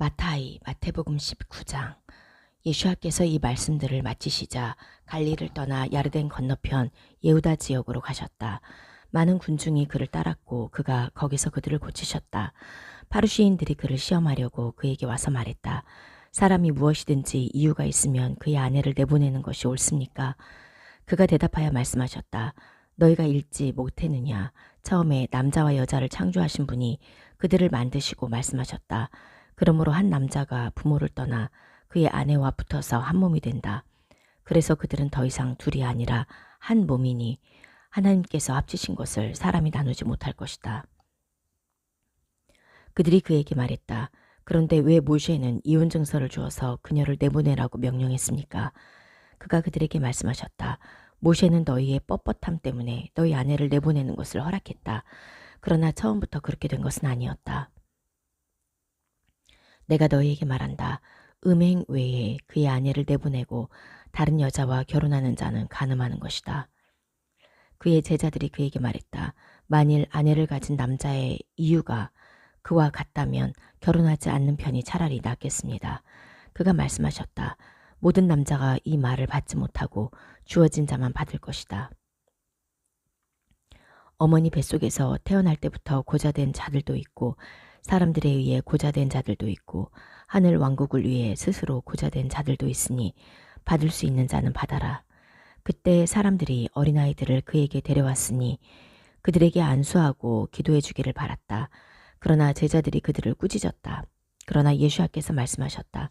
마태복음 19장. 예수께서 이 말씀들을 마치시자 갈릴리를 떠나 야르덴 건너편 예후다 지역으로 가셨다. 많은 군중이 그를 따랐고 그가 거기서 그들을 고치셨다. 파루시인들이 그를 시험하려고 그에게 와서 말했다. 사람이 무엇이든지 이유가 있으면 그의 아내를 내보내는 것이 옳습니까? 그가 대답하여 말씀하셨다. 너희가 읽지 못했느냐? 처음에 남자와 여자를 창조하신 분이 그들을 만드시고 말씀하셨다. 그러므로 한 남자가 부모를 떠나 그의 아내와 붙어서 한 몸이 된다. 그래서 그들은 더 이상 둘이 아니라 한 몸이니 하나님께서 합치신 것을 사람이 나누지 못할 것이다. 그들이 그에게 말했다. 그런데 왜 모세는 이혼 증서를 주어서 그녀를 내보내라고 명령했습니까? 그가 그들에게 말씀하셨다. 모세는 너희의 뻣뻣함 때문에 너희 아내를 내보내는 것을 허락했다. 그러나 처음부터 그렇게 된 것은 아니었다. 내가 너희에게 말한다. 음행 외에 그의 아내를 내보내고 다른 여자와 결혼하는 자는 간음하는 것이다. 그의 제자들이 그에게 말했다. 만일 아내를 가진 남자의 이유가 그와 같다면 결혼하지 않는 편이 차라리 낫겠습니다. 그가 말씀하셨다. 모든 남자가 이 말을 받지 못하고 주어진 자만 받을 것이다. 어머니 뱃속에서 태어날 때부터 고자된 자들도 있고 사람들에 의해 고자된 자들도 있고 하늘 왕국을 위해 스스로 고자된 자들도 있으니 받을 수 있는 자는 받아라. 그때 사람들이 어린아이들을 그에게 데려왔으니 그들에게 안수하고 기도해 주기를 바랐다. 그러나 제자들이 그들을 꾸짖었다. 그러나 예수께서 말씀하셨다.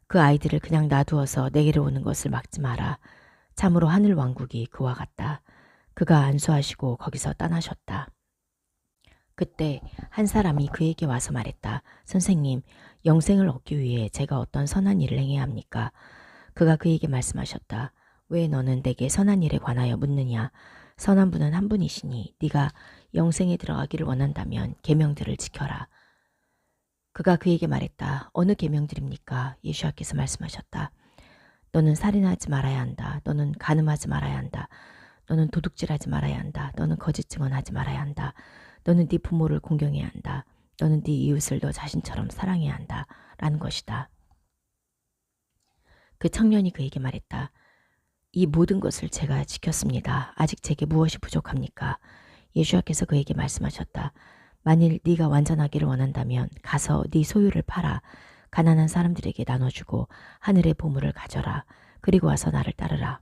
그 아이들을 그냥 놔두어서 내게로 오는 것을 막지 마라. 참으로 하늘 왕국이 그와 같다. 그가 안수하시고 거기서 떠나셨다. 그때 한 사람이 그에게 와서 말했다. 선생님, 영생을 얻기 위해 제가 어떤 선한 일을 행해야 합니까? 그가 그에게 말씀하셨다. 왜 너는 내게 선한 일에 관하여 묻느냐? 선한 분은 한 분이시니 네가 영생에 들어가기를 원한다면 계명들을 지켜라. 그가 그에게 말했다. 어느 계명들입니까? 예수께서 말씀하셨다. 너는 살인하지 말아야 한다. 너는 간음하지 말아야 한다. 너는 도둑질하지 말아야 한다. 너는 거짓 증언하지 말아야 한다. 너는 네 부모를 공경해야 한다. 너는 네 이웃을 너 자신처럼 사랑해야 한다. 라는 것이다. 그 청년이 그에게 말했다. 이 모든 것을 제가 지켰습니다. 아직 제게 무엇이 부족합니까? 예수께서 그에게 말씀하셨다. 만일 네가 완전하기를 원한다면 가서 네 소유를 팔아 가난한 사람들에게 나눠주고 하늘의 보물을 가져라. 그리고 와서 나를 따르라.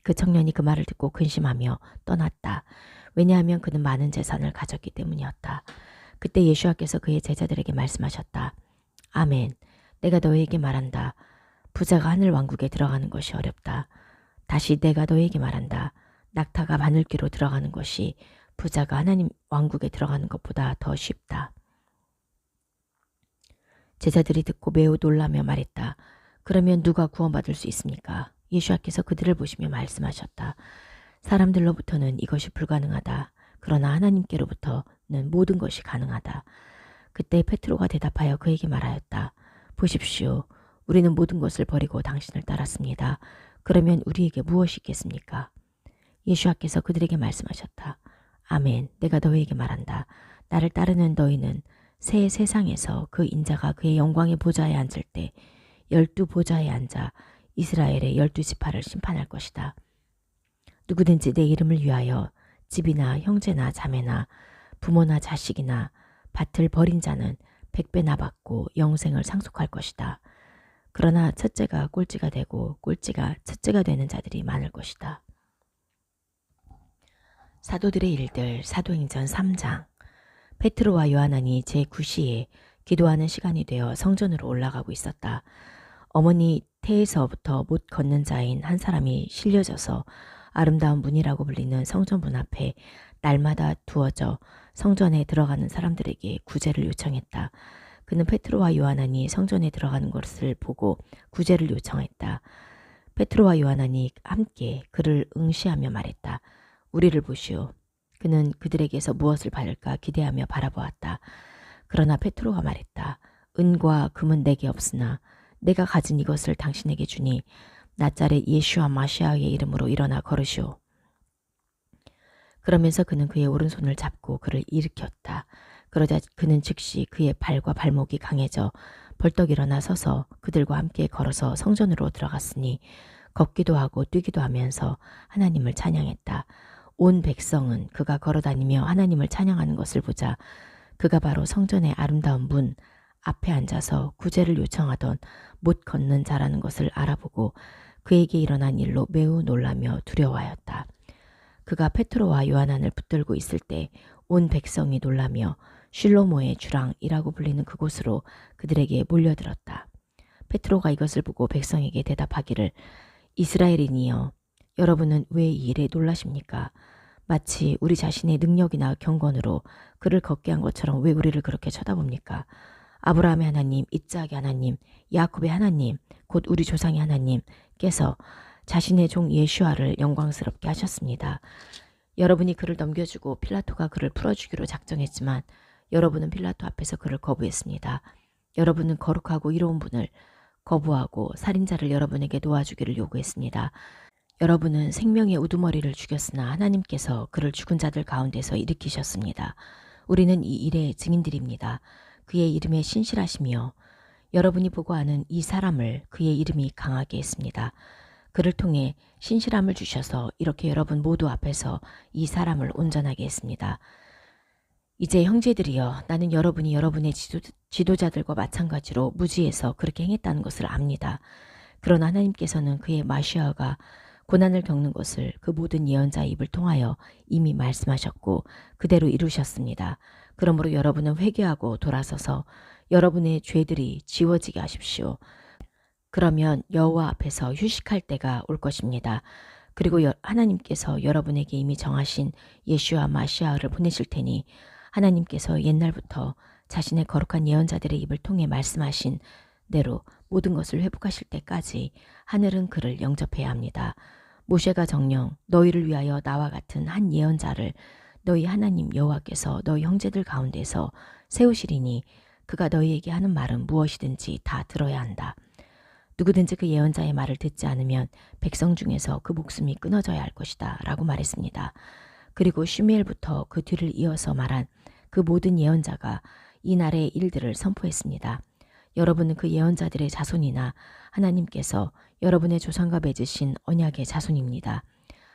그 청년이 그 말을 듣고 근심하며 떠났다. 왜냐하면 그는 많은 재산을 가졌기 때문이었다. 그때 예수께서 그의 제자들에게 말씀하셨다. 아멘. 내가 너희에게 말한다. 부자가 하늘 왕국에 들어가는 것이 어렵다. 다시 내가 너희에게 말한다. 낙타가 바늘귀로 들어가는 것이 부자가 하나님 왕국에 들어가는 것보다 더 쉽다. 제자들이 듣고 매우 놀라며 말했다. 그러면 누가 구원받을 수 있습니까? 예수께서 그들을 보시며 말씀하셨다. 사람들로부터는 이것이 불가능하다. 그러나 하나님께로부터는 모든 것이 가능하다. 그때 베드로가 대답하여 그에게 말하였다. 보십시오. 우리는 모든 것을 버리고 당신을 따랐습니다. 그러면 우리에게 무엇이 있겠습니까? 예수께서 그들에게 말씀하셨다. 아멘. 내가 너희에게 말한다. 나를 따르는 너희는 새 세상에서 그 인자가 그의 영광의 보좌에 앉을 때 12보좌에 앉아 이스라엘의 12지파를 심판할 것이다. 누구든지 내 이름을 위하여 집이나 형제나 자매나 부모나 자식이나 밭을 버린 자는 100배나 받고 영생을 상속할 것이다. 그러나 첫째가 꼴찌가 되고 꼴찌가 첫째가 되는 자들이 많을 것이다. 사도들의 일들 사도행전 3장. 베드로와 요한안이 제9시에 기도하는 시간이 되어 성전으로 올라가고 있었다. 어머니 태에서부터 못 걷는 자인 한 사람이 실려져서 아름다운 문이라고 불리는 성전문 앞에 날마다 두어져 성전에 들어가는 사람들에게 구제를 요청했다. 그는 베드로와 요한안이 성전에 들어가는 것을 보고 구제를 요청했다. 베드로와 요한안이 함께 그를 응시하며 말했다. 우리를 보시오. 그는 그들에게서 무엇을 받을까 기대하며 바라보았다. 그러나 베드로가 말했다. 은과 금은 내게 없으나 내가 가진 이것을 당신에게 주니 나자렛 예수와 마시아의 이름으로 일어나 걸으시오. 그러면서 그는 그의 오른손을 잡고 그를 일으켰다. 그러자 그는 즉시 그의 발과 발목이 강해져 벌떡 일어나 서서 그들과 함께 걸어서 성전으로 들어갔으니 걷기도 하고 뛰기도 하면서 하나님을 찬양했다. 온 백성은 그가 걸어다니며 하나님을 찬양하는 것을 보자 그가 바로 성전의 아름다운 문 앞에 앉아서 구제를 요청하던 못 걷는 자라는 것을 알아보고 그에게 일어난 일로 매우 놀라며 두려워하였다. 그가 페트로와 요한안을 붙들고 있을 때 온 백성이 놀라며 실로모의 주랑이라고 불리는 그곳으로 그들에게 몰려들었다. 페트로가 이것을 보고 백성에게 대답하기를 이스라엘인이여 여러분은 왜 이 일에 놀라십니까? 마치 우리 자신의 능력이나 경건으로 그를 걷게 한 것처럼 왜 우리를 그렇게 쳐다봅니까? 아브라함의 하나님, 이삭의 하나님, 야곱의 하나님, 곧 우리 조상의 하나님께서 자신의 종 예슈아를 영광스럽게 하셨습니다. 여러분이 그를 넘겨주고 필라토가 그를 풀어주기로 작정했지만 여러분은 필라토 앞에서 그를 거부했습니다. 여러분은 거룩하고 이로운 분을 거부하고 살인자를 여러분에게 놓아주기를 요구했습니다. 여러분은 생명의 우두머리를 죽였으나 하나님께서 그를 죽은 자들 가운데서 일으키셨습니다. 우리는 이 일의 증인들입니다. 그의 이름에 신실하시며 여러분이 보고 아는 이 사람을 그의 이름이 강하게 했습니다. 그를 통해 신실함을 주셔서 이렇게 여러분 모두 앞에서 이 사람을 온전하게 했습니다. 이제 형제들이여 나는 여러분이 여러분의 지도자들과 마찬가지로 무지해서 그렇게 행했다는 것을 압니다. 그러나 하나님께서는 그의 마시아가 고난을 겪는 것을 그 모든 예언자의 입을 통하여 이미 말씀하셨고 그대로 이루셨습니다. 그러므로 여러분은 회개하고 돌아서서 여러분의 죄들이 지워지게 하십시오. 그러면 여호와 앞에서 휴식할 때가 올 것입니다. 그리고 하나님께서 여러분에게 이미 정하신 예슈아 마시아를 보내실 테니 하나님께서 옛날부터 자신의 거룩한 예언자들의 입을 통해 말씀하신 대로 모든 것을 회복하실 때까지 하늘은 그를 영접해야 합니다. 모세가 정녕 너희를 위하여 나와 같은 한 예언자를 너희 하나님 여호와께서 너희 형제들 가운데서 세우시리니 그가 너희에게 하는 말은 무엇이든지 다 들어야 한다. 누구든지 그 예언자의 말을 듣지 않으면 백성 중에서 그 목숨이 끊어져야 할 것이다 라고 말했습니다. 그리고 슈미엘부터 그 뒤를 이어서 말한 그 모든 예언자가 이 날의 일들을 선포했습니다. 여러분은 그 예언자들의 자손이나 하나님께서 여러분의 조상과 맺으신 언약의 자손입니다.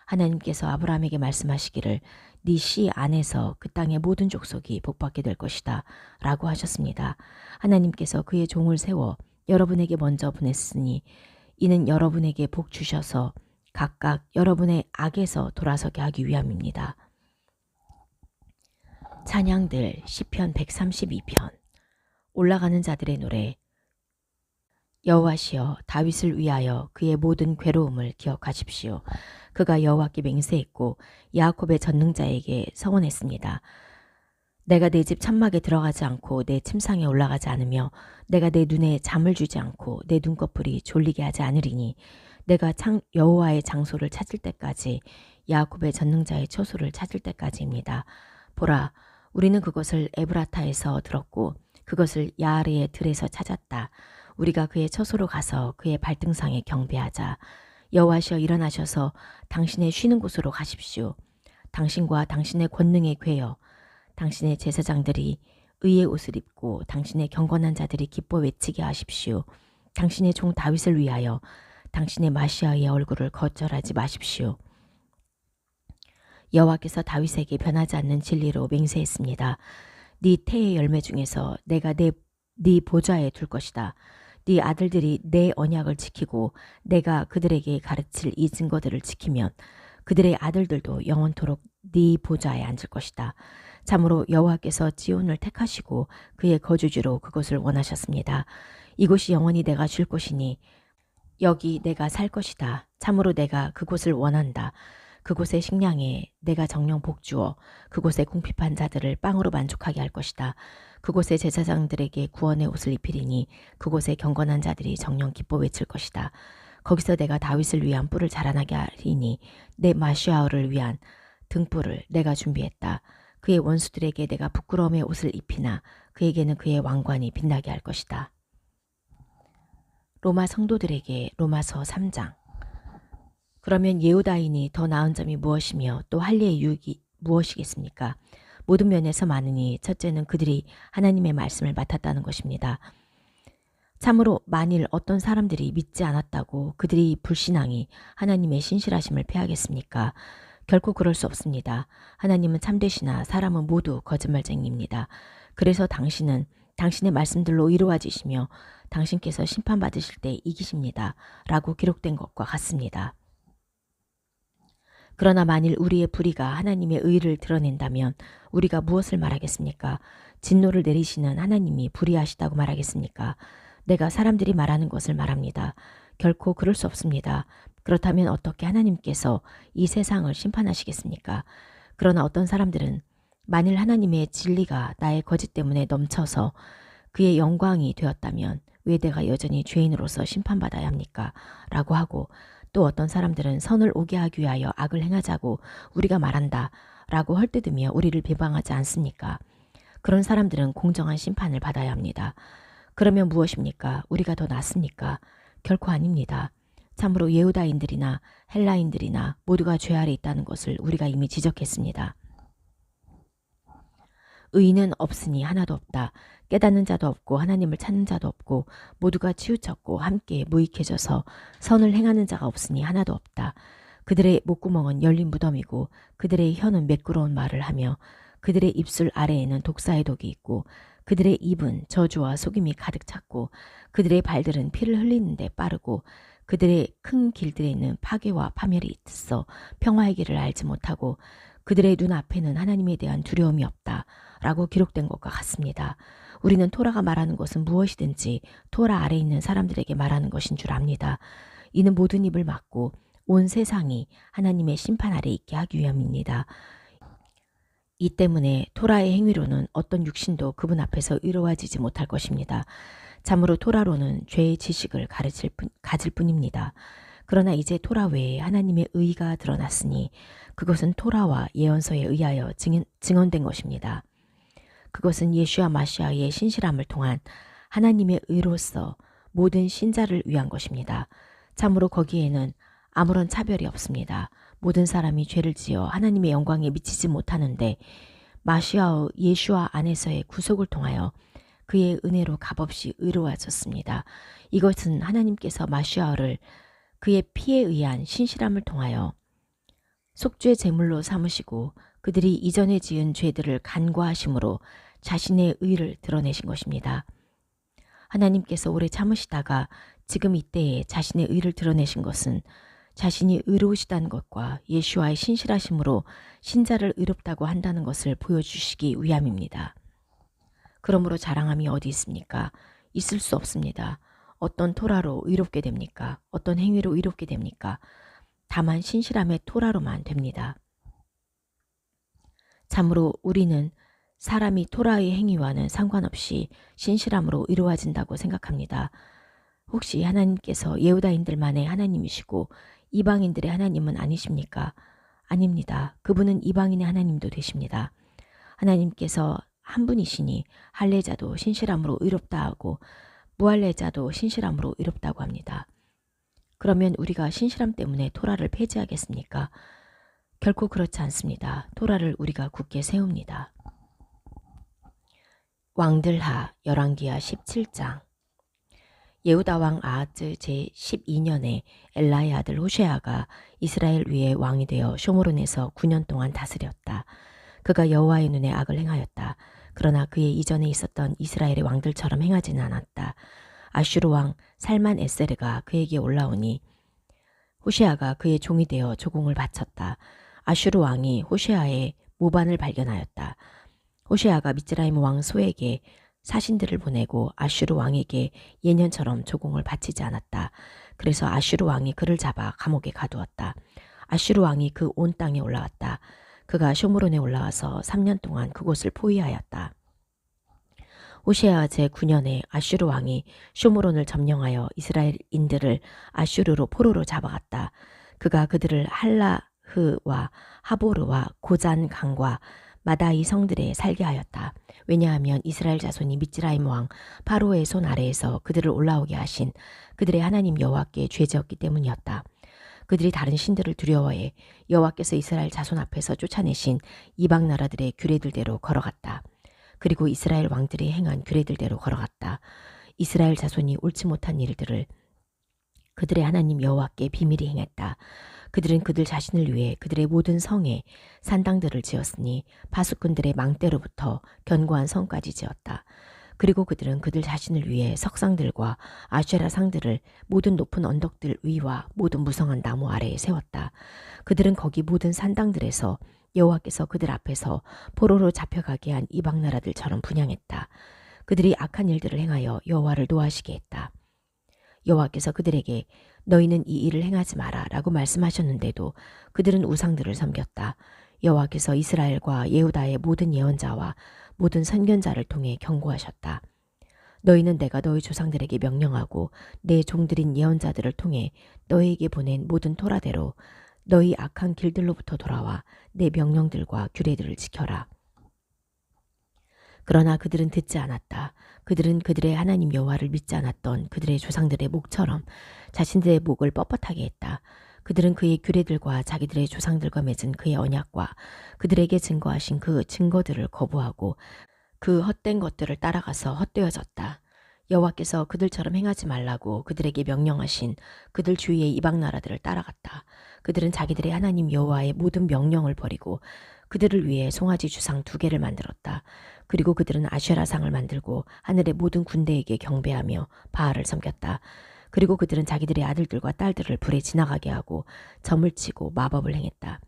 하나님께서 아브라함에게 말씀하시기를 네 씨 안에서 그 땅의 모든 족속이 복받게 될 것이다 라고 하셨습니다. 하나님께서 그의 종을 세워 여러분에게 먼저 보냈으니 이는 여러분에게 복 주셔서 각각 여러분의 악에서 돌아서게 하기 위함입니다. 찬양들 시편 132편 올라가는 자들의 노래 여호와시여 다윗을 위하여 그의 모든 괴로움을 기억하십시오. 그가 여호와께 맹세했고 야곱의 전능자에게 서원했습니다. 내가 내 집 천막에 들어가지 않고 내 침상에 올라가지 않으며 내가 내 눈에 잠을 주지 않고 내 눈꺼풀이 졸리게 하지 않으리니 내가 여호와의 장소를 찾을 때까지 야곱의 전능자의 처소를 찾을 때까지입니다. 보라 우리는 그것을 에브라타에서 들었고 그것을 야아레의 들에서 찾았다. 우리가 그의 처소로 가서 그의 발등상에 경배하자. 여호와시여 일어나셔서 당신의 쉬는 곳으로 가십시오. 당신과 당신의 권능의 궤여 당신의 제사장들이 의의 옷을 입고 당신의 경건한 자들이 기뻐 외치게 하십시오. 당신의 종 다윗을 위하여 당신의 마시아의 얼굴을 거절하지 마십시오. 여호와께서 다윗에게 변하지 않는 진리로 맹세했습니다. 네 태의 열매 중에서 내가 네 보좌에 둘 것이다. 네 아들들이 내 언약을 지키고 내가 그들에게 가르칠 이 증거들을 지키면 그들의 아들들도 영원토록 네 보좌에 앉을 것이다. 참으로 여호와께서 지온을 택하시고 그의 거주지로 그곳을 원하셨습니다. 이곳이 영원히 내가 줄 곳이니 여기 내가 살 것이다. 참으로 내가 그곳을 원한다. 그곳의 식량에 내가 정령 복주어 그곳의 궁핍한 자들을 빵으로 만족하게 할 것이다. 그곳의 제사장들에게 구원의 옷을 입히리니 그곳의 경건한 자들이 정령 기뻐 외칠 것이다. 거기서 내가 다윗을 위한 뿔을 자라나게 하리니 내 마시아를 위한 등불을 내가 준비했다. 그의 원수들에게 내가 부끄러움의 옷을 입히나 그에게는 그의 왕관이 빛나게 할 것이다. 로마 성도들에게 로마서 3장 그러면 예후다인이 더 나은 점이 무엇이며 또 할례의 유익이 무엇이겠습니까? 모든 면에서 많으니 첫째는 그들이 하나님의 말씀을 맡았다는 것입니다. 참으로 만일 어떤 사람들이 믿지 않았다고 그들이 불신앙이 하나님의 신실하심을 패하겠습니까? 결코 그럴 수 없습니다. 하나님은 참되시나 사람은 모두 거짓말쟁이입니다. 그래서 당신은 당신의 말씀들로 이루어지시며 당신께서 심판받으실 때 이기십니다. 라고 기록된 것과 같습니다. 그러나 만일 우리의 불의가 하나님의 의를 드러낸다면 우리가 무엇을 말하겠습니까? 진노를 내리시는 하나님이 불의하시다고 말하겠습니까? 내가 사람들이 말하는 것을 말합니다. 결코 그럴 수 없습니다. 그렇다면 어떻게 하나님께서 이 세상을 심판하시겠습니까? 그러나 어떤 사람들은 만일 하나님의 진리가 나의 거짓 때문에 넘쳐서 그의 영광이 되었다면 왜 내가 여전히 죄인으로서 심판받아야 합니까? 라고 하고, 또 어떤 사람들은 선을 오게 하기 위하여 악을 행하자고 우리가 말한다 라고 헐뜯으며 우리를 비방하지 않습니까? 그런 사람들은 공정한 심판을 받아야 합니다. 그러면 무엇입니까? 우리가 더 낫습니까? 결코 아닙니다. 참으로 예후다인들이나 헬라인들이나 모두가 죄 아래 있다는 것을 우리가 이미 지적했습니다. 의인은 없으니 하나도 없다. 깨닫는 자도 없고 하나님을 찾는 자도 없고 모두가 치우쳤고 함께 무익해져서 선을 행하는 자가 없으니 하나도 없다. 그들의 목구멍은 열린 무덤이고 그들의 혀는 매끄러운 말을 하며 그들의 입술 아래에는 독사의 독이 있고 그들의 입은 저주와 속임이 가득 찼고 그들의 발들은 피를 흘리는데 빠르고 그들의 큰 길들에는 파괴와 파멸이 있어 평화의 길을 알지 못하고 그들의 눈앞에는 하나님에 대한 두려움이 없다 라고 기록된 것과 같습니다. 우리는 토라가 말하는 것은 무엇이든지 토라 아래 있는 사람들에게 말하는 것인 줄 압니다. 이는 모든 입을 막고 온 세상이 하나님의 심판 아래 있게 하기 위함입니다. 이 때문에 토라의 행위로는 어떤 육신도 그분 앞에서 의로워지지 못할 것입니다. 참으로 토라로는 죄의 지식을 가질 뿐입니다. 그러나 이제 토라 외에 하나님의 의가 드러났으니 그것은 토라와 예언서에 의하여 증언된 것입니다. 그것은 예수와 마시아의 신실함을 통한 하나님의 의로서 모든 신자를 위한 것입니다. 참으로 거기에는 아무런 차별이 없습니다. 모든 사람이 죄를 지어 하나님의 영광에 미치지 못하는데 마시아의 예수와 안에서의 구속을 통하여 그의 은혜로 값없이 의로워졌습니다. 이것은 하나님께서 마시아를 그의 피에 의한 신실함을 통하여 속죄 제물로 삼으시고 그들이 이전에 지은 죄들을 간과하심으로 자신의 의를 드러내신 것입니다. 하나님께서 오래 참으시다가 지금 이때에 자신의 의를 드러내신 것은 자신이 의로우시다는 것과 예수와의 신실하심으로 신자를 의롭다고 한다는 것을 보여주시기 위함입니다. 그러므로 자랑함이 어디 있습니까? 있을 수 없습니다. 어떤 토라로 의롭게 됩니까? 어떤 행위로 의롭게 됩니까? 다만 신실함의 토라로만 됩니다. 참으로 우리는 사람이 토라의 행위와는 상관없이 신실함으로 이루어진다고 생각합니다. 혹시 하나님께서 예후다인들만의 하나님이시고 이방인들의 하나님은 아니십니까? 아닙니다. 그분은 이방인의 하나님도 되십니다. 하나님께서 한 분이시니 할례자도 신실함으로 의롭다 하고 무할례자도 신실함으로 의롭다고 합니다. 그러면 우리가 신실함 때문에 토라를 폐지하겠습니까? 결코 그렇지 않습니다. 토라를 우리가 굳게 세웁니다. 왕들하 열왕기하 17장. 예후다 왕 아하즈 제12년에 엘라의 아들 호세아가 이스라엘 위에 왕이 되어 쇼므론에서 9년 동안 다스렸다. 그가 여호와의 눈에 악을 행하였다. 그러나 그의 이전에 있었던 이스라엘의 왕들처럼 행하지는 않았다. 아슈르 왕 살만 에세르가 그에게 올라오니 호세아가 그의 종이 되어 조공을 바쳤다. 아슈르 왕이 호세아의 모반을 발견하였다. 호세아가 미즈라임 왕 소에게 사신들을 보내고 아슈르 왕에게 예년처럼 조공을 바치지 않았다. 그래서 아슈르 왕이 그를 잡아 감옥에 가두었다. 아슈르 왕이 그 온 땅에 올라왔다. 그가 쇼므론에 올라와서 3년 동안 그곳을 포위하였다. 호세아 제9년에 아슈르 왕이 쇼므론을 점령하여 이스라엘인들을 아슈르로 포로로 잡아갔다. 그가 그들을 할라흐와 하보르와 고잔 강과 마다이 성들에 살게 하였다. 왜냐하면 이스라엘 자손이 미즈라임 왕 파로의 손 아래에서 그들을 올라오게 하신 그들의 하나님 여호와께 죄지었기 때문이었다. 그들이 다른 신들을 두려워해 여호와께서 이스라엘 자손 앞에서 쫓아내신 이방 나라들의 규례들대로 걸어갔다. 그리고 이스라엘 왕들이 행한 규례들대로 걸어갔다. 이스라엘 자손이 옳지 못한 일들을 그들의 하나님 여호와께 비밀히 행했다. 그들은 그들 자신을 위해 그들의 모든 성에 산당들을 지었으니 파수꾼들의 망대로부터 견고한 성까지 지었다. 그리고 그들은 그들 자신을 위해 석상들과 아쉐라 상들을 모든 높은 언덕들 위와 모든 무성한 나무 아래에 세웠다. 그들은 거기 모든 산당들에서 여호와께서 그들 앞에서 포로로 잡혀가게 한 이방 나라들처럼 분향했다. 그들이 악한 일들을 행하여 여호와를 노하시게 했다. 여호와께서 그들에게 너희는 이 일을 행하지 마라 라고 말씀하셨는데도 그들은 우상들을 섬겼다. 여호와께서 이스라엘과 예후다의 모든 예언자와 모든 선견자를 통해 경고하셨다. 너희는 내가 너희 조상들에게 명령하고 내 종들인 예언자들을 통해 너희에게 보낸 모든 토라대로 너희 악한 길들로부터 돌아와 내 명령들과 규례들을 지켜라. 그러나 그들은 듣지 않았다. 그들은 그들의 하나님 여호와를 믿지 않았던 그들의 조상들의 목처럼 자신들의 목을 뻣뻣하게 했다. 그들은 그의 규례들과 자기들의 조상들과 맺은 그의 언약과 그들에게 증거하신 그 증거들을 거부하고 그 헛된 것들을 따라가서 헛되어졌다. 여호와께서 그들처럼 행하지 말라고 그들에게 명령하신 그들 주위의 이방 나라들을 따라갔다. 그들은 자기들의 하나님 여호와의 모든 명령을 버리고 그들을 위해 송아지 주상 2개를 만들었다. 그리고 그들은 아쉐라상을 만들고 하늘의 모든 군대에게 경배하며 바알을 섬겼다. 그리고 그들은 자기들의 아들들과 딸들을 불에 지나가게 하고 점을 치고 마법을 행했다.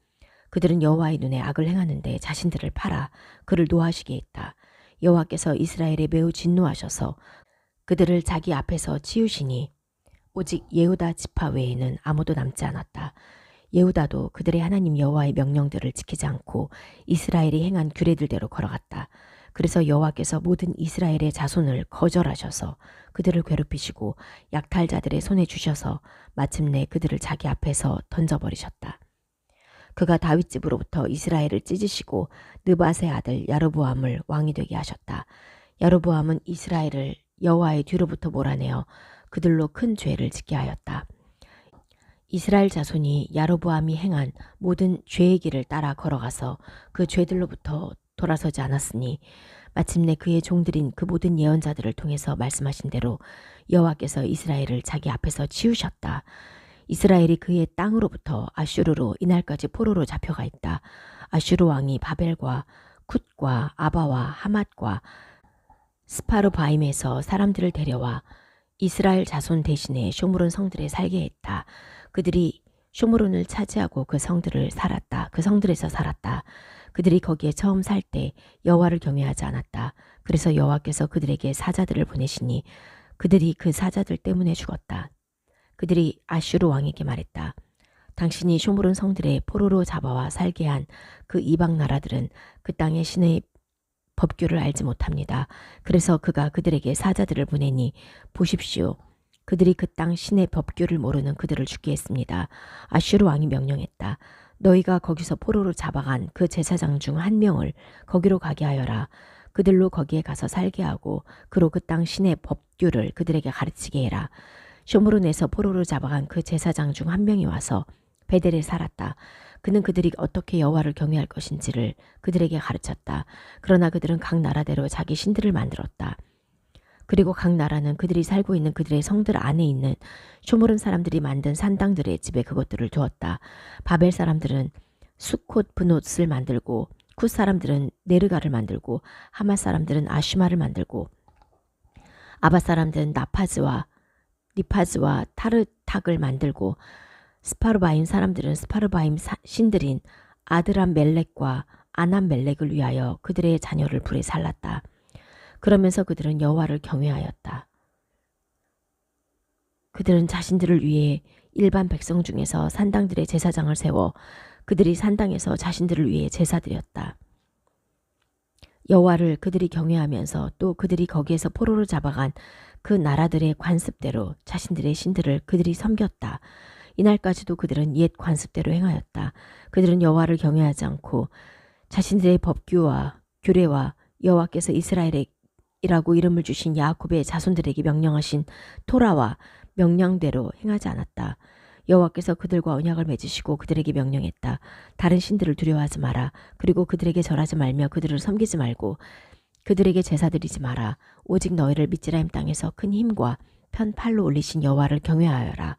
그들은 여호와의 눈에 악을 행하는데 자신들을 팔아 그를 노하시게 했다. 여호와께서 이스라엘에 매우 진노하셔서 그들을 자기 앞에서 치우시니 오직 예후다 지파 외에는 아무도 남지 않았다. 예후다도 그들의 하나님 여호와의 명령들을 지키지 않고 이스라엘이 행한 규례들대로 걸어갔다. 그래서 여호와께서 모든 이스라엘의 자손을 거절하셔서 그들을 괴롭히시고 약탈자들의 손에 주셔서 마침내 그들을 자기 앞에서 던져버리셨다. 그가 다윗 집으로부터 이스라엘을 찢으시고 느밧의 아들 야로보암을 왕이 되게 하셨다. 야로보암은 이스라엘을 여호와의 뒤로부터 몰아내어 그들로 큰 죄를 짓게 하였다. 이스라엘 자손이 야로보암이 행한 모든 죄의 길을 따라 걸어가서 그 죄들로부터 돌아서지 않았으니 마침내 그의 종들인 그 모든 예언자들을 통해서 말씀하신 대로 여호와께서 이스라엘을 자기 앞에서 치우셨다. 이스라엘이 그의 땅으로부터 아슈르로 이날까지 포로로 잡혀가 있다. 아슈르 왕이 바벨과 굿과 아바와 하맛과 스파르바임에서 사람들을 데려와 이스라엘 자손 대신에 쇼므론 성들에 살게 했다. 그들이 쇼므론을 차지하고 그 성들에서 살았다. 그들이 거기에 처음 살 때 여호와를 경외하지 않았다. 그래서 여호와께서 그들에게 사자들을 보내시니 그들이 그 사자들 때문에 죽었다. 그들이 아슈르 왕에게 말했다. 당신이 쇼므론 성들에 포로로 잡아와 살게 한 그 이방 나라들은 그 땅의 신의 법규를 알지 못합니다. 그래서 그가 그들에게 사자들을 보내니 보십시오. 그들이 그 땅 신의 법규를 모르는 그들을 죽게 했습니다. 아슈르 왕이 명령했다. 너희가 거기서 포로로 잡아간 그 제사장 중 1명을 거기로 가게 하여라. 그들로 거기에 가서 살게 하고 그로 그 땅 신의 법규를 그들에게 가르치게 해라. 쇼므론에서 포로로 잡아간 그 제사장 중 1명이 와서 베델에 살았다. 그는 그들이 어떻게 여호와를 경외할 것인지를 그들에게 가르쳤다. 그러나 그들은 각 나라대로 자기 신들을 만들었다. 그리고 각 나라는 그들이 살고 있는 그들의 성들 안에 있는 쇼므론 사람들이 만든 산당들의 집에 그것들을 두었다. 바벨 사람들은 수콧 브노스를 만들고 굿 사람들은 네르가를 만들고 하맛 사람들은 아슈마를 만들고 아바 사람들은 니파즈와 타르탁을 만들고 스파르바임 사람들은 스파르바임 신들인 아드람 멜렉과 아남 멜렉을 위하여 그들의 자녀를 불에 살랐다. 그러면서 그들은 여호와를 경외하였다. 그들은 자신들을 위해 일반 백성 중에서 산당들의 제사장을 세워 그들이 산당에서 자신들을 위해 제사드렸다. 여호와를 그들이 경외하면서 또 그들이 거기에서 포로로 잡아간 그 나라들의 관습대로 자신들의 신들을 그들이 섬겼다. 이날까지도 그들은 옛 관습대로 행하였다. 그들은 여호와를 경외하지 않고 자신들의 법규와 규례와 여호와께서 이스라엘이라고 이름을 주신 야곱의 자손들에게 명령하신 토라와 명령대로 행하지 않았다. 여호와께서 그들과 언약을 맺으시고 그들에게 명령했다. 다른 신들을 두려워하지 마라. 그리고 그들에게 절하지 말며 그들을 섬기지 말고 그들에게 제사 드리지 마라. 오직 너희를 미즈라임 땅에서 큰 힘과 편 팔로 올리신 여호와를 경외하여라.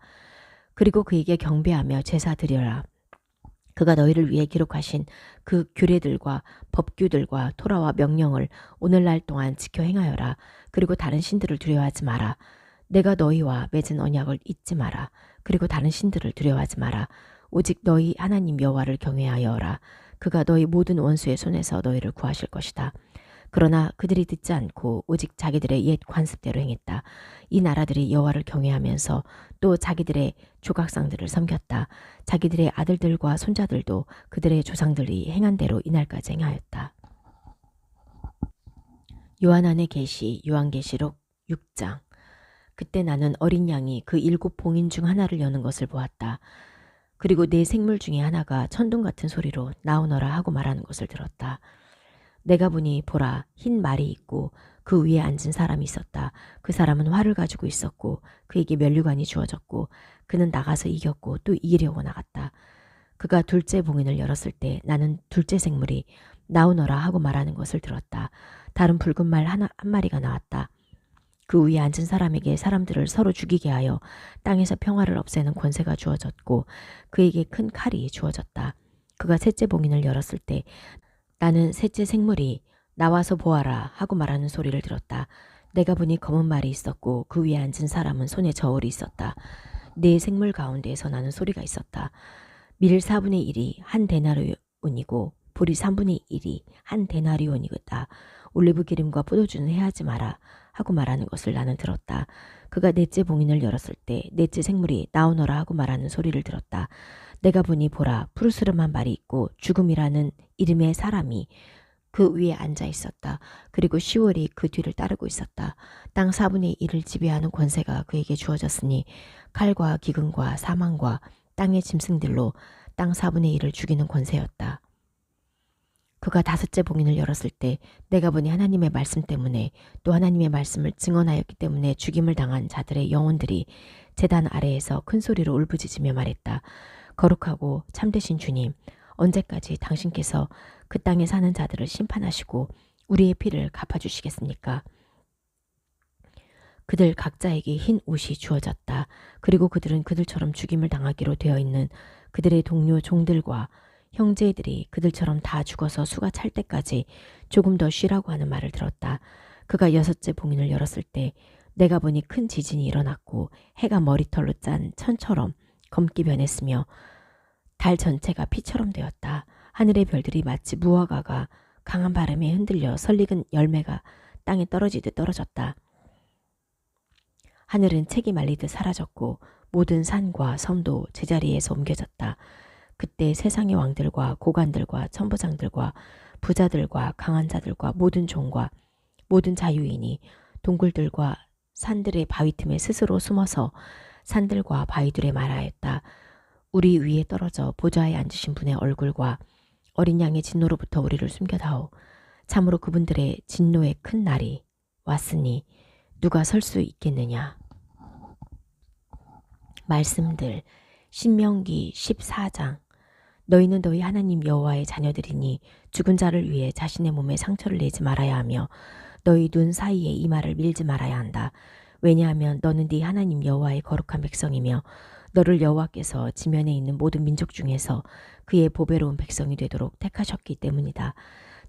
그리고 그에게 경배하며 제사 드려라. 그가 너희를 위해 기록하신 그 규례들과 법규들과 토라와 명령을 오늘날 동안 지켜 행하여라. 그리고 다른 신들을 두려워하지 마라. 내가 너희와 맺은 언약을 잊지 마라. 그리고 다른 신들을 두려워하지 마라. 오직 너희 하나님 여호와를 경외하여라. 그가 너희 모든 원수의 손에서 너희를 구하실 것이다. 그러나 그들이 듣지 않고 오직 자기들의 옛 관습대로 행했다. 이 나라들이 여호와를 경외하면서 또 자기들의 조각상들을 섬겼다. 자기들의 아들들과 손자들도 그들의 조상들이 행한 대로 이날까지 행하였다. 요한안의 계시 요한계시록 6장. 그때 나는 어린 양이 그 7 봉인 중 하나를 여는 것을 보았다. 그리고 네 생물 중에 하나가 천둥 같은 소리로 나오너라 하고 말하는 것을 들었다. 내가 보니 보라 흰 말이 있고 그 위에 앉은 사람이 있었다. 그 사람은 활을 가지고 있었고 그에게 면류관이 주어졌고 그는 나가서 이겼고 또 이기려고 나갔다. 그가 둘째 봉인을 열었을 때 나는 둘째 생물이 나오너라 하고 말하는 것을 들었다. 다른 붉은 말 한 마리가 나왔다. 그 위에 앉은 사람에게 사람들을 서로 죽이게 하여 땅에서 평화를 없애는 권세가 주어졌고 그에게 큰 칼이 주어졌다. 그가 셋째 봉인을 열었을 때 나는 셋째 생물이 나와서 보아라 하고 말하는 소리를 들었다. 내가 보니 검은 말이 있었고 그 위에 앉은 사람은 손에 저울이 있었다. 네 생물 가운데에서 나는 소리가 있었다. 밀 4분의 1이 한 데나리온이고 보리 3분의 1이 한 데나리온이다. 올리브 기름과 포도주는 해하지 마라 하고 말하는 것을 나는 들었다. 그가 넷째 봉인을 열었을 때 넷째 생물이 나오너라 하고 말하는 소리를 들었다. 내가 보니 보라 푸르스름한 말이 있고 죽음이라는 이름의 사람이 그 위에 앉아 있었다. 그리고 시월이 그 뒤를 따르고 있었다. 땅 4분의 1을 지배하는 권세가 그에게 주어졌으니 칼과 기근과 사망과 땅의 짐승들로 땅 4분의 1을 죽이는 권세였다. 그가 다섯째 봉인을 열었을 때 내가 보니 하나님의 말씀 때문에 또 하나님의 말씀을 증언하였기 때문에 죽임을 당한 자들의 영혼들이 제단 아래에서 큰 소리로 울부짖으며 말했다. 거룩하고 참되신 주님, 언제까지 당신께서 그 땅에 사는 자들을 심판하시고 우리의 피를 갚아주시겠습니까? 그들 각자에게 흰 옷이 주어졌다. 그리고 그들은 그들처럼 죽임을 당하기로 되어 있는 그들의 동료 종들과 형제들이 그들처럼 다 죽어서 수가 찰 때까지 조금 더 쉬라고 하는 말을 들었다. 그가 여섯째 봉인을 열었을 때 내가 보니 큰 지진이 일어났고 해가 머리털로 짠 천처럼 검게 변했으며 달 전체가 피처럼 되었다. 하늘의 별들이 마치 무화과가 강한 바람에 흔들려 설익은 열매가 땅에 떨어지듯 떨어졌다. 하늘은 책이 말리듯 사라졌고 모든 산과 섬도 제자리에서 옮겨졌다. 그때 세상의 왕들과 고관들과 천부장들과 부자들과 강한 자들과 모든 종과 모든 자유인이 동굴들과 산들의 바위 틈에 스스로 숨어서 산들과 바위들에 말하였다. 우리 위에 떨어져 보좌에 앉으신 분의 얼굴과 어린 양의 진노로부터 우리를 숨겨다오. 참으로 그분들의 진노의 큰 날이 왔으니 누가 설 수 있겠느냐. 말씀들 신명기 14장. 너희는 너희 하나님 여호와의 자녀들이니 죽은 자를 위해 자신의 몸에 상처를 내지 말아야 하며 너희 눈 사이에 이마를 밀지 말아야 한다. 왜냐하면 너는 네 하나님 여호와의 거룩한 백성이며 너를 여호와께서 지면에 있는 모든 민족 중에서 그의 보배로운 백성이 되도록 택하셨기 때문이다.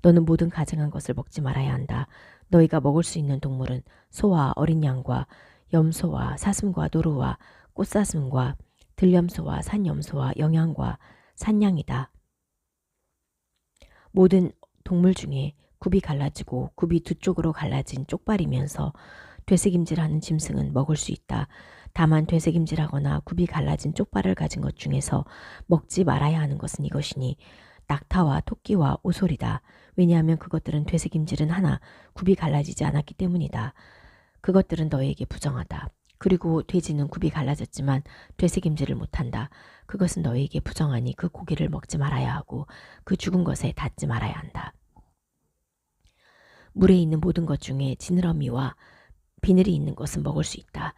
너는 모든 가증한 것을 먹지 말아야 한다. 너희가 먹을 수 있는 동물은 소와 어린 양과 염소와 사슴과 노루와 꽃사슴과 들염소와 산염소와 영양과 산양이다. 모든 동물 중에 굽이 갈라지고 굽이 두 쪽으로 갈라진 쪽발이면서 되새김질하는 짐승은 먹을 수 있다. 다만 되새김질하거나 굽이 갈라진 쪽발을 가진 것 중에서 먹지 말아야 하는 것은 이것이니 낙타와 토끼와 오솔이다. 왜냐하면 그것들은 되새김질은 하나 굽이 갈라지지 않았기 때문이다. 그것들은 너에게 부정하다. 그리고 돼지는 굽이 갈라졌지만 되새김질을 못한다. 그것은 너에게 부정하니 그 고기를 먹지 말아야 하고 그 죽은 것에 닿지 말아야 한다. 물에 있는 모든 것 중에 지느러미와 비늘이 있는 것은 먹을 수 있다.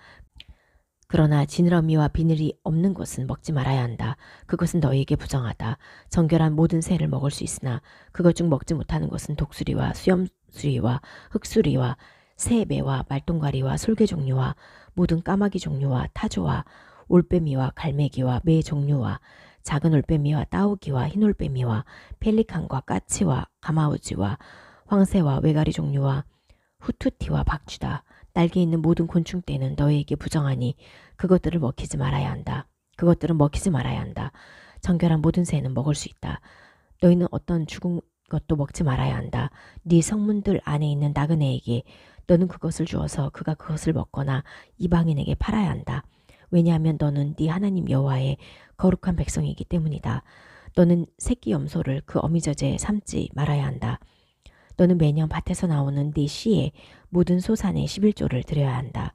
그러나 지느러미와 비늘이 없는 것은 먹지 말아야 한다. 그것은 너희에게 부정하다. 정결한 모든 새를 먹을 수 있으나 그것 중 먹지 못하는 것은 독수리와 수염수리와 흑수리와 새매와 말똥가리와 솔개 종류와 모든 까마귀 종류와 타조와 올빼미와 갈매기와 매 종류와 작은 올빼미와 따오기와 흰 올빼미와 펠리칸과 까치와 가마우지와 황새와 외가리 종류와 후투티와 박쥐다. 날개 있는 모든 곤충떼는 너희에게 부정하니 그것들을 먹히지 말아야 한다. 그것들은 먹히지 말아야 한다. 정결한 모든 새는 먹을 수 있다. 너희는 어떤 죽은 것도 먹지 말아야 한다. 네 성문들 안에 있는 나그네에게 너는 그것을 주어서 그가 그것을 먹거나 이방인에게 팔아야 한다. 왜냐하면 너는 네 하나님 여호와의 거룩한 백성이기 때문이다. 너는 새끼 염소를 그 어미젖에 삶지 말아야 한다. 너는 매년 밭에서 나오는 네 씨의 모든 소산의 11조를 드려야 한다.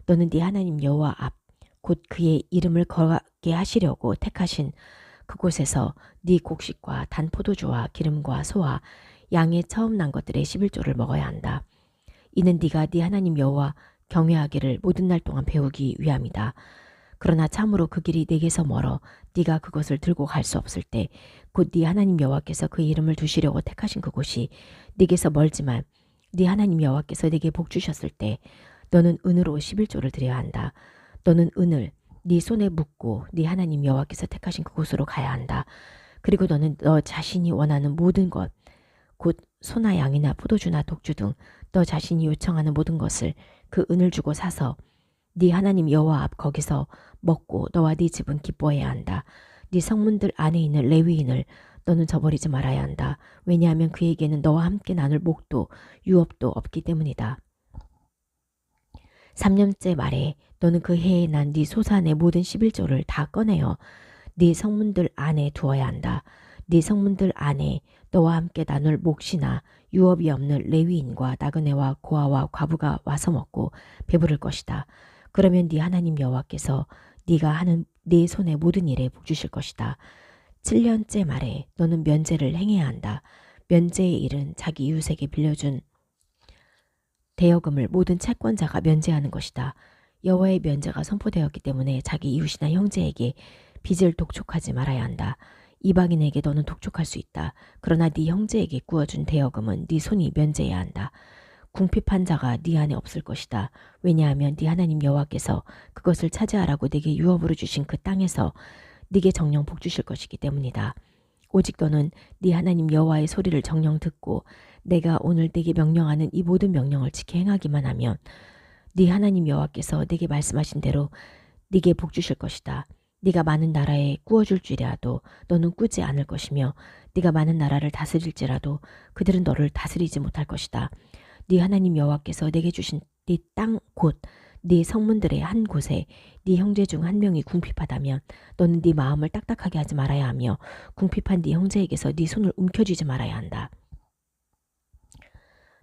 너는 네 하나님 여호와 앞 곧 그의 이름을 거하게 하시려고 택하신 그곳에서 네 곡식과 단 포도주와 기름과 소와 양의 처음 난 것들의 11조를 먹어야 한다. 이는 네가 네 하나님 여호와 경외하기를 모든 날 동안 배우기 위함이다. 그러나 참으로 그 길이 네게서 멀어 네가 그것을 들고 갈 수 없을 때 곧 네 하나님 여호와께서 그 이름을 두시려고 택하신 그곳이 네게서 멀지만 네 하나님 여호와께서 네게 복 주셨을 때 너는 은으로 11조를 드려야 한다. 너는 은을 네 손에 묻고 네 하나님 여호와께서 택하신 그곳으로 가야 한다. 그리고 너는 너 자신이 원하는 모든 것 곧 소나 양이나 포도주나 독주 등 너 자신이 요청하는 모든 것을 그 은을 주고 사서 네 하나님 여호와 앞 거기서 먹고 너와 네 집은 기뻐해야 한다. 네 성문들 안에 있는 레위인을 너는 저버리지 말아야 한다. 왜냐하면 그에게는 너와 함께 나눌 목도 유업도 없기 때문이다. 3년째 말에 너는 그 해에 난 네 소산의 모든 11조를 다 꺼내어 네 성문들 안에 두어야 한다. 네 성문들 안에 너와 함께 나눌 몫이나 유업이 없는 레위인과 나그네와 고아와 과부가 와서 먹고 배부를 것이다. 그러면 네 하나님 여호와께서 네가 하는 네 손의 모든 일에 복 주실 것이다. 7년째 말에 너는 면제를 행해야 한다. 면제의 일은 자기 이웃에게 빌려준 대여금을 모든 채권자가 면제하는 것이다. 여호와의 면제가 선포되었기 때문에 자기 이웃이나 형제에게 빚을 독촉하지 말아야 한다. 이방인에게 너는 독촉할 수 있다. 그러나 네 형제에게 구워준 대여금은 네 손이 면제해야 한다. 궁핍한 자가 네 안에 없을 것이다. 왜냐하면 네 하나님 여호와께서 그것을 차지하라고 네게 유업으로 주신 그 땅에서 네게 정령 복 주실 것이기 때문이다. 오직 너는 네 하나님 여호와의 소리를 정령 듣고 내가 오늘 네게 명령하는 이 모든 명령을 지켜 행하기만 하면 네 하나님 여호와께서 네게 말씀하신 대로 네게 복 주실 것이다. 네가 많은 나라에 꾸어줄지라도 너는 꾸지 않을 것이며 네가 많은 나라를 다스릴지라도 그들은 너를 다스리지 못할 것이다. 네 하나님 여호와께서 네게 주신 네 땅 곧 네 성문들의 한 곳에 네 형제 중 한 명이 궁핍하다면 너는 네 마음을 딱딱하게 하지 말아야 하며 궁핍한 네 형제에게서 네 손을 움켜쥐지 말아야 한다.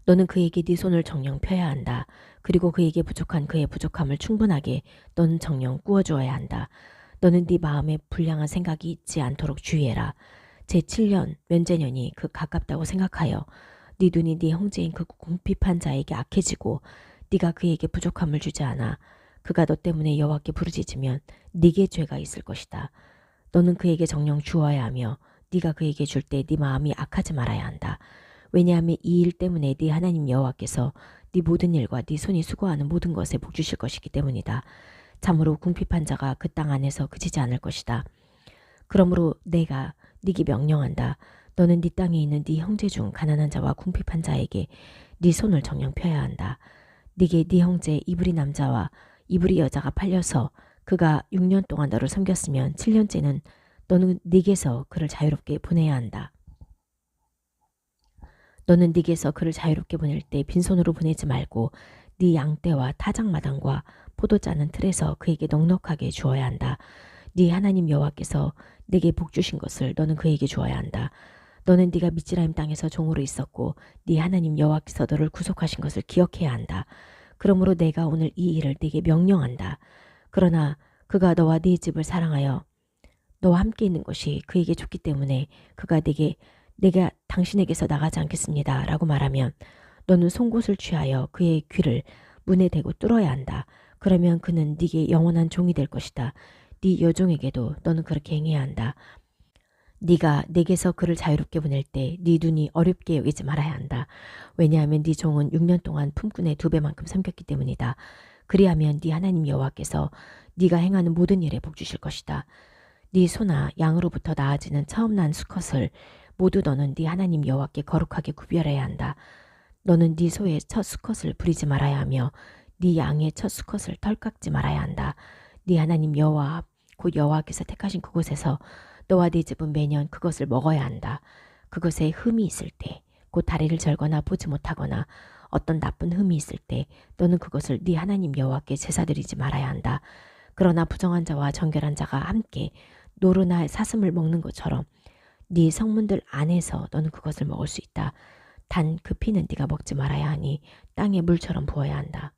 너는 그에게 네 손을 정령 펴야 한다. 그리고 그에게 부족한 그의 부족함을 충분하게 너는 정령 꾸어주어야 한다. 너는 네 마음에 불량한 생각이 있지 않도록 주의해라. 제7년 면제년이 그 가깝다고 생각하여 네 눈이 네 형제인 그 궁핍한 자에게 악해지고 네가 그에게 부족함을 주지 않아 그가 너 때문에 여호와께 부르짖으면 네게 죄가 있을 것이다. 너는 그에게 정령 주어야 하며 네가 그에게 줄 때 네 마음이 악하지 말아야 한다. 왜냐하면 이 일 때문에 네 하나님 여호와께서 네 모든 일과 네 손이 수고하는 모든 것에 복 주실 것이기 때문이다. 참으로 궁핍한 자가 그 땅 안에서 그치지 않을 것이다. 그러므로 내가 네게 명령한다. 너는 네 땅에 있는 네 형제 중 가난한 자와 궁핍한 자에게 네 손을 정령 펴야 한다. 네게 네 형제 이브리 남자와 이브리 여자가 팔려서 그가 6년 동안 너를 섬겼으면 7년째는 너는 네게서 그를 자유롭게 보내야 한다. 너는 네게서 그를 자유롭게 보낼 때 빈손으로 보내지 말고 네 양떼와 타작마당과 포도짜는 틀에서 그에게 넉넉하게 주어야 한다. 네 하나님 여호와께서 네게 복 주신 것을 너는 그에게 주어야 한다. 너는 네가 미즈라임 땅에서 종으로 있었고 네 하나님 여호와께서 너를 구속하신 것을 기억해야 한다. 그러므로 내가 오늘 이 일을 네게 명령한다. 그러나 그가 너와 네 집을 사랑하여 너와 함께 있는 것이 그에게 좋기 때문에 그가 내가 당신에게서 나가지 않겠습니다. 라고 말하면 너는 송곳을 취하여 그의 귀를 문에 대고 뚫어야 한다. 그러면 그는 네게 영원한 종이 될 것이다. 네 여종에게도 너는 그렇게 행해야 한다. 네가 내게서 그를 자유롭게 보낼 때 네 눈이 어렵게 여기지 말아야 한다. 왜냐하면 네 종은 6년 동안 품꾼의 2배만큼 섬겼기 때문이다. 그리하면 네 하나님 여호와께서 네가 행하는 모든 일에 복 주실 것이다. 네 소나 양으로부터 나아지는 처음 난 수컷을 모두 너는 네 하나님 여호와께 거룩하게 구별해야 한다. 너는 네 소의 첫 수컷을 부리지 말아야 하며 네 양의 첫 수컷을 털깎지 말아야 한다. 네 하나님 여호와 곧 여호와께서 택하신 그곳에서 너와 네 집은 매년 그것을 먹어야 한다. 그것에 흠이 있을 때, 곧 다리를 절거나 보지 못하거나 어떤 나쁜 흠이 있을 때 너는 그것을 네 하나님 여호와께 제사드리지 말아야 한다. 그러나 부정한 자와 정결한 자가 함께 노루나 사슴을 먹는 것처럼 네 성문들 안에서 너는 그것을 먹을 수 있다. 단 그 피는 네가 먹지 말아야 하니 땅에 물처럼 부어야 한다.